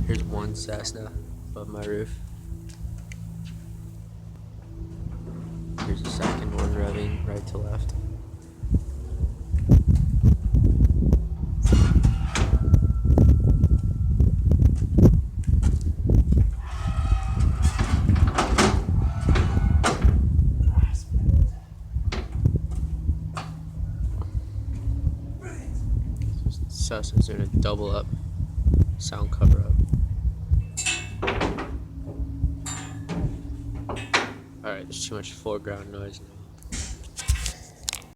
Here's one Cessna above my roof. Here's the second one revving right to left. Cessna's doing a double up sound cover up. Alright, there's too much foreground noise now.